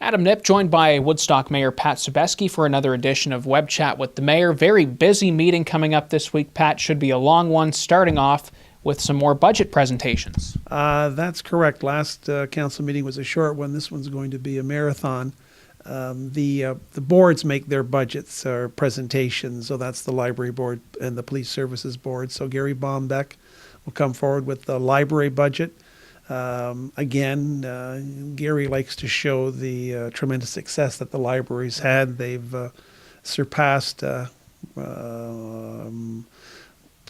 Adam Nip, joined by Woodstock Mayor Pat Sobeski for another edition of Webchat with the Mayor. Very busy meeting coming up this week, Pat. Should be a long one, starting off with some more budget presentations. That's correct. Last council meeting was a short one. This one's going to be a marathon. The boards make their budgets or presentations, so that's the library board and the police services board. So Gary Bombeck will come forward with the library budget. Gary likes to show the tremendous success that the library's had. They've surpassed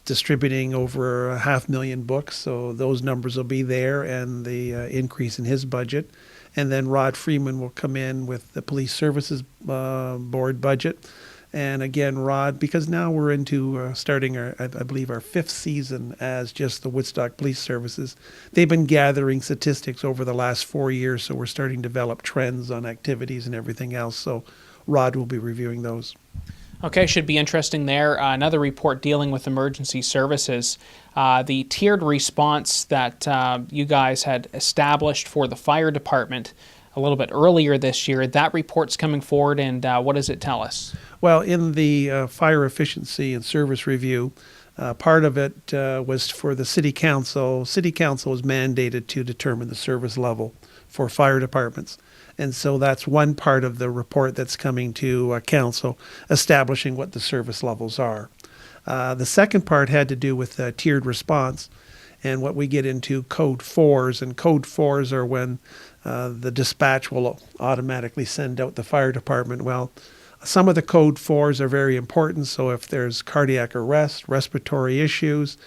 distributing over 500,000 books, so those numbers will be there, and the increase in his budget. And then Rod Freeman will come in with the police services board budget. And again, Rod, because now we're into starting I believe our 5th season as just the Woodstock Police Services. They've been gathering statistics over the last 4 years, so we're starting to develop trends on activities and everything else. So Rod will be reviewing those. Okay, should be interesting there. Another report dealing with emergency services. The tiered response that you guys had established for the fire department a little bit earlier this year, that report's coming forward, and what does it tell us? Well, in the fire efficiency and service review, part of it was for the city council. City council is mandated to determine the service level for fire departments. And so that's one part of the report that's coming to council, establishing what the service levels are. The second part had to do with tiered response and what we get into code 4s. And code 4s are when the dispatch will automatically send out the fire department. Well, some of the code 4s are very important. So if there's cardiac arrest, respiratory issues,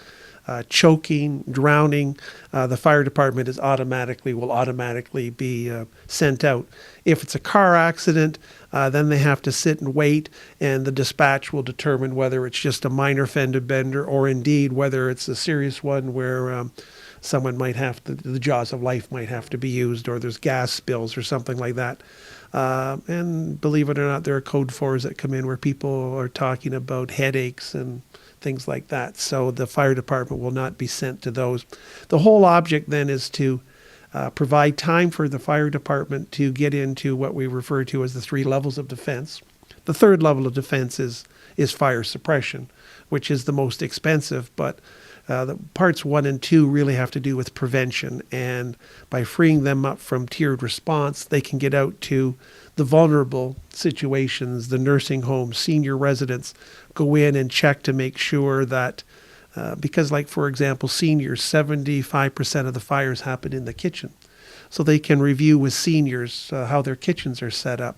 choking, drowning, the fire department will automatically be sent out. If it's a car accident, then they have to sit and wait, and the dispatch will determine whether it's just a minor fender bender or indeed whether it's a serious one where someone might have to, the jaws of life might have to be used, or there's gas spills or something like that. And believe it or not, there are code 4s that come in where people are talking about headaches and things like that. So the fire department will not be sent to those. The whole object then is to provide time for the fire department to get into what we refer to as the 3 levels of defense. The third level of defense is fire suppression, which is the most expensive, but the parts 1 and 2 really have to do with prevention, and by freeing them up from tiered response, they can get out to the vulnerable situations, the nursing homes, senior residents, go in and check to make sure that, because like, for example, seniors, 75% of the fires happen in the kitchen. So they can review with seniors how their kitchens are set up.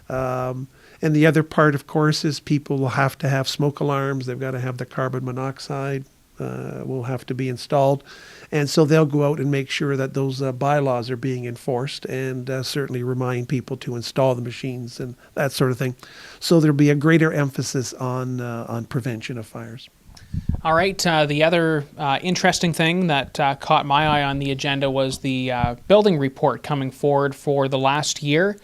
And the other part, of course, is people will have to have smoke alarms. They've got to have the carbon monoxide will have to be installed. And so they'll go out and make sure that those bylaws are being enforced, and certainly remind people to install the machines and that sort of thing. So there'll be a greater emphasis on prevention of fires. All right. The other interesting thing that caught my eye on the agenda was the building report coming forward for the last year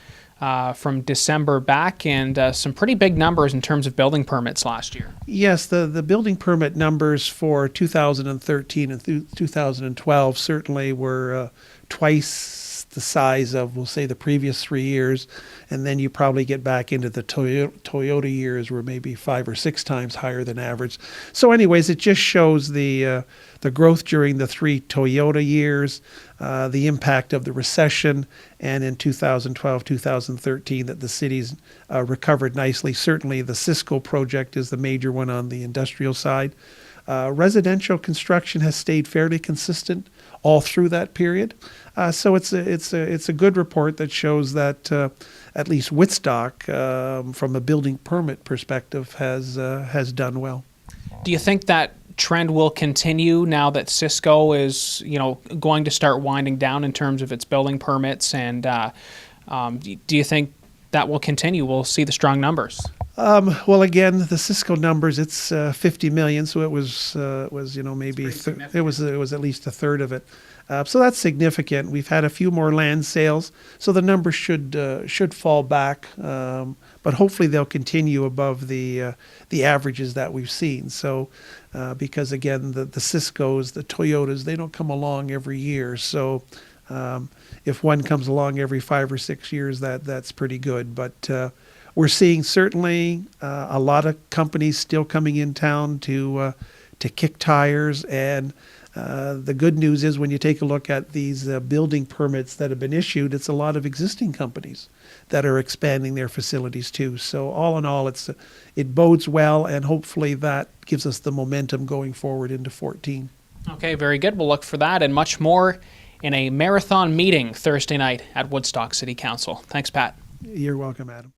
from December back, and some pretty big numbers in terms of building permits last year. Yes, the building permit numbers for 2013 and 2012 certainly were twice the size of, we'll say, the previous 3 years, and then you probably get back into the Toyota years where maybe 5 or 6 times higher than average. So anyways, it just shows the growth during the 3 Toyota years, the impact of the recession, and in 2012, 2013 that the city's recovered nicely. Certainly the Cisco project is the major one on the industrial side. Residential construction has stayed fairly consistent all through that period. So it's a good report that shows that at least Woodstock, from a building permit perspective, has done well. Do you think that trend will continue now that Cisco is, going to start winding down in terms of its building permits? And do you think that will continue? We'll see the strong numbers. Well, again, the Cisco numbers, it's 50 million, so it was maybe it was at least a third of it. So that's significant. We've had a few more land sales, so the numbers should fall back, but hopefully they'll continue above the averages that we've seen. So because again, the Ciscos, the Toyotas, they don't come along every year, so If one comes along every 5 or 6 years, that's pretty good. But we're seeing certainly a lot of companies still coming in town to kick tires. And the good news is when you take a look at these building permits that have been issued, it's a lot of existing companies that are expanding their facilities too. So all in all, it bodes well, and hopefully that gives us the momentum going forward into 14. Okay, very good. We'll look for that and much more in a marathon meeting Thursday night at Woodstock City Council. Thanks, Pat. You're welcome, Adam.